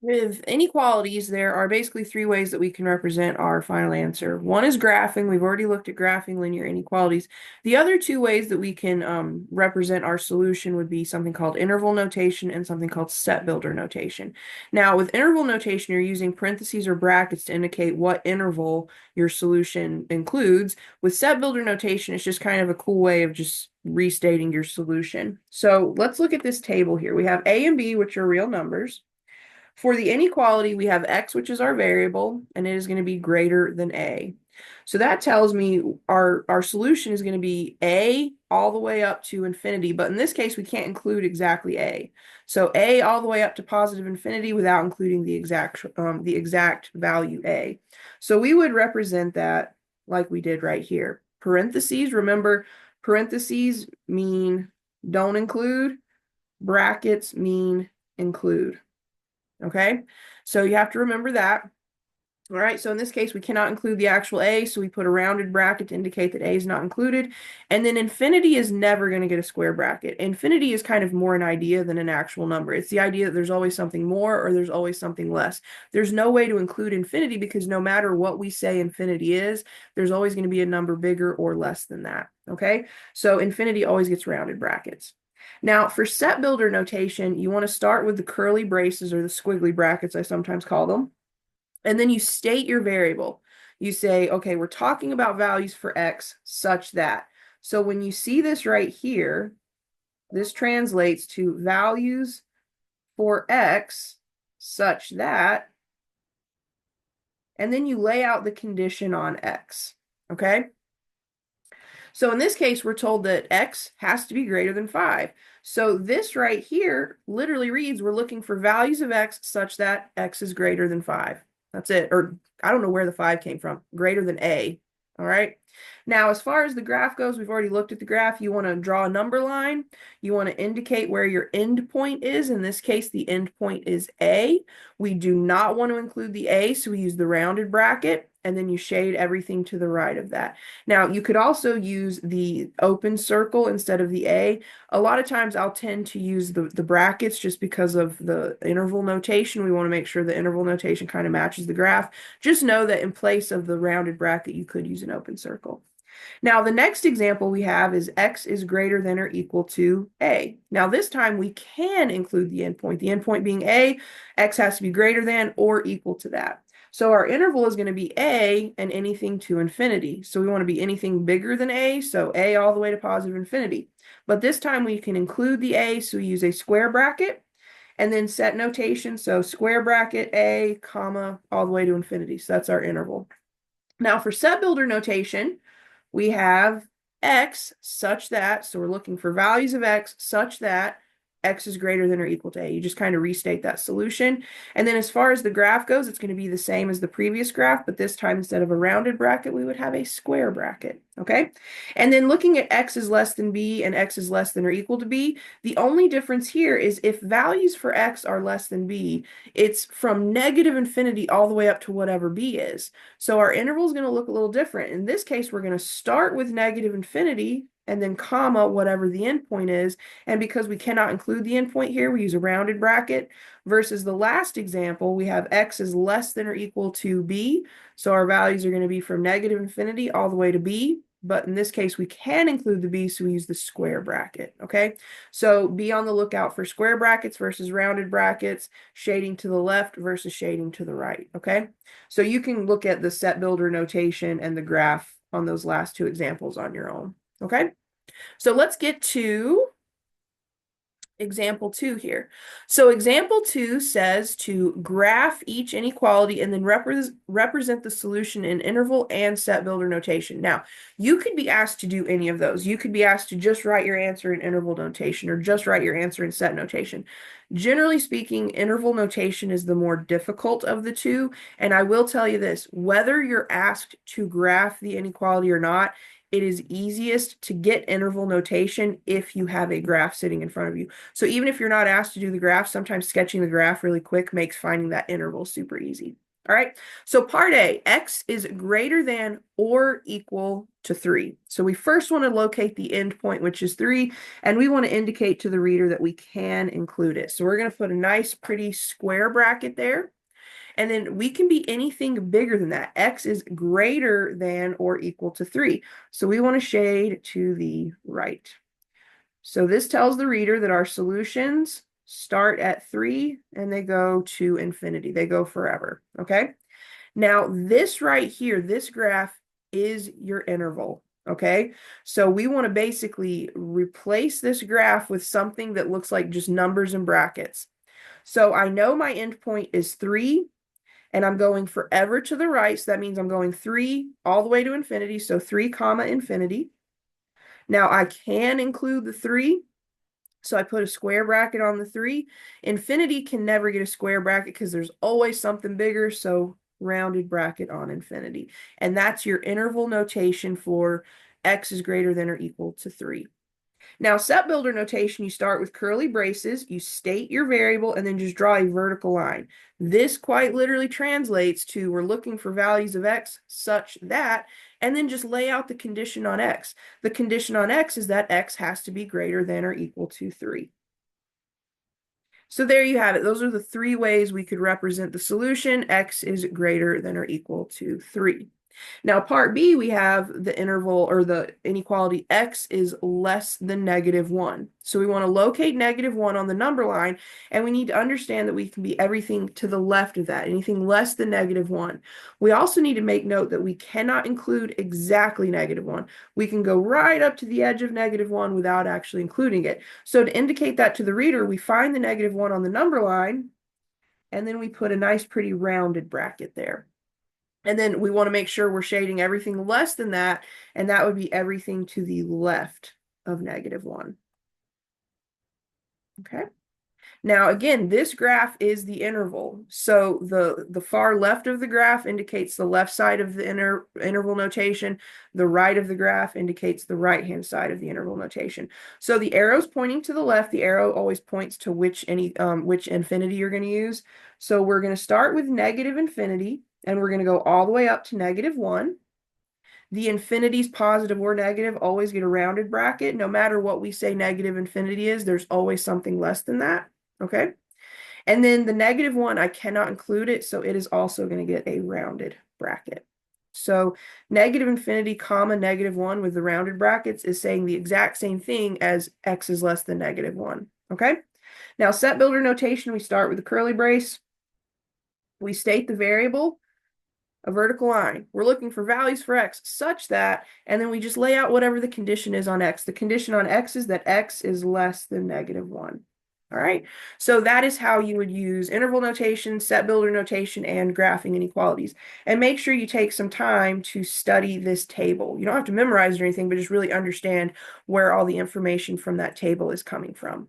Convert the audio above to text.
With inequalities, there are basically three ways that we can represent our final answer. One is graphing. We've already looked at graphing linear inequalities. The other two ways that we can represent our solution would be something called interval notation and something called set builder notation. Now, with interval notation, you're using parentheses or brackets to indicate what interval your solution includes. With set builder notation, it's just kind of a cool way of just restating your solution. So let's look at this table here. We have A and B, which are real numbers. For the inequality, we have x, which is our variable, and it is going to be greater than a. So that tells me our solution is going to be a all the way up to infinity, but in this case, we can't include exactly a. So a all the way up to positive infinity without including the exact value a. So we would represent that like we did right here. Parentheses, remember, parentheses mean don't include, brackets mean include. Okay, so you have to remember that. All right, so in this case, we cannot include the actual a, so we put a rounded bracket to indicate that a is not included. And then infinity is never going to get a square bracket. Infinity is kind of more an idea than an actual number. It's the idea that there's always something more or there's always something less. There's no way to include infinity because no matter what we say infinity is, there's always going to be a number bigger or less than that. Okay, so infinity always gets rounded brackets. Now, for set builder notation, you want to start with the curly braces or the squiggly brackets, I sometimes call them. And then you state your variable. You say, okay, we're talking about values for x such that. So when you see this right here, this translates to values for x such that, and then you lay out the condition on x, okay? So in this case, we're told that x has to be greater than 5. So this right here literally reads, we're looking for values of x such that x is greater than 5. That's it. Or I don't know where the 5 came from. Greater than a. All right. Now, as far as the graph goes, we've already looked at the graph. You want to draw a number line. You want to indicate where your end point is. In this case, the end point is A. We do not want to include the A, so we use the rounded bracket, and then you shade everything to the right of that. Now, you could also use the open circle instead of the A. A lot of times I'll tend to use the brackets just because of the interval notation. We want to make sure the interval notation kind of matches the graph. Just know that in place of the rounded bracket, you could use an open circle. Now, the next example we have is x is greater than or equal to a. Now, this time we can include the endpoint. The endpoint being a, x has to be greater than or equal to that. So our interval is going to be a and anything to infinity. So we want to be anything bigger than a, so a all the way to positive infinity. But this time we can include the a, so we use a square bracket and then set notation. So square bracket a, comma, all the way to infinity. So that's our interval. Now for set builder notation, we have x such that, so we're looking for values of x such that x is greater than or equal to a. You just kind of restate that solution. And then as far as the graph goes, it's going to be the same as the previous graph, but this time instead of a rounded bracket, we would have a square bracket, okay? And then looking at x is less than b and x is less than or equal to b, the only difference here is if values for x are less than b, it's from negative infinity all the way up to whatever b is. So our interval is going to look a little different. In this case, we're going to start with negative infinity and then comma whatever the endpoint is. And because we cannot include the endpoint here, we use a rounded bracket versus the last example, we have x is less than or equal to b. So our values are going to be from negative infinity all the way to b. But in this case, we can include the b, so we use the square bracket, okay? So be on the lookout for square brackets versus rounded brackets, shading to the left versus shading to the right, okay? So you can look at the set builder notation and the graph on those last two examples on your own. Okay, so let's get to example 2 here. So example 2 says to graph each inequality and then represent the solution in interval and set builder notation. Now, you could be asked to do any of those. You could be asked to just write your answer in interval notation or just write your answer in set notation. Generally speaking, interval notation is the more difficult of the two. And I will tell you this, whether you're asked to graph the inequality or not, it is easiest to get interval notation if you have a graph sitting in front of you. So even if you're not asked to do the graph, sometimes sketching the graph really quick makes finding that interval super easy. All right, so part A, x is greater than or equal to 3. So we first want to locate the end point, which is 3, and we want to indicate to the reader that we can include it. So we're going to put a nice, pretty square bracket there. And then we can be anything bigger than that. X is greater than or equal to 3. So we want to shade to the right. So this tells the reader that our solutions start at 3 and they go to infinity. They go forever, okay? Now, this right here, this graph is your interval, okay? So we want to basically replace this graph with something that looks like just numbers and brackets. So I know my endpoint is 3, and I'm going forever to the right, so that means I'm going 3 all the way to infinity, so 3 comma infinity. Now I can include the 3, so I put a square bracket on the 3. Infinity can never get a square bracket because there's always something bigger, so rounded bracket on infinity. And that's your interval notation for x is greater than or equal to 3. Now, set builder notation, you start with curly braces, you state your variable, and then just draw a vertical line. This quite literally translates to we're looking for values of x such that, and then just lay out the condition on x. The condition on x is that x has to be greater than or equal to 3. So there you have it. Those are the 3 ways we could represent the solution. X is greater than or equal to 3. Now, part B, we have the interval or the inequality x is less than -1. So we want to locate -1 on the number line, and we need to understand that we can be everything to the left of that, anything less than -1. We also need to make note that we cannot include exactly -1. We can go right up to the edge of -1 without actually including it. So to indicate that to the reader, we find the -1 on the number line, and then we put a nice pretty rounded bracket there. And then we want to make sure we're shading everything less than that, and that would be everything to the left of -1. Okay. Now, again, this graph is the interval. So the far left of the graph indicates the left side of the interval notation. The right of the graph indicates the right-hand side of the interval notation. So the arrow's pointing to the left. The arrow always points to which infinity you're going to use. So we're going to start with -infinity, and we're going to go all the way up to -1. The infinities, positive or negative, always get a rounded bracket. No matter what we say negative infinity is, there's always something less than that. Okay. And then the -1, I cannot include it, so it is also going to get a rounded bracket. So -infinity, comma, -1 with the rounded brackets is saying the exact same thing as x is less than -1. Okay. Now, set builder notation, we start with the curly brace. We state the variable, a vertical line. We're looking for values for x such that, and then we just lay out whatever the condition is on x. The condition on x is that x is less than -1. All right, so that is how you would use interval notation, set builder notation, and graphing inequalities. And make sure you take some time to study this table. You don't have to memorize it or anything, but just really understand where all the information from that table is coming from.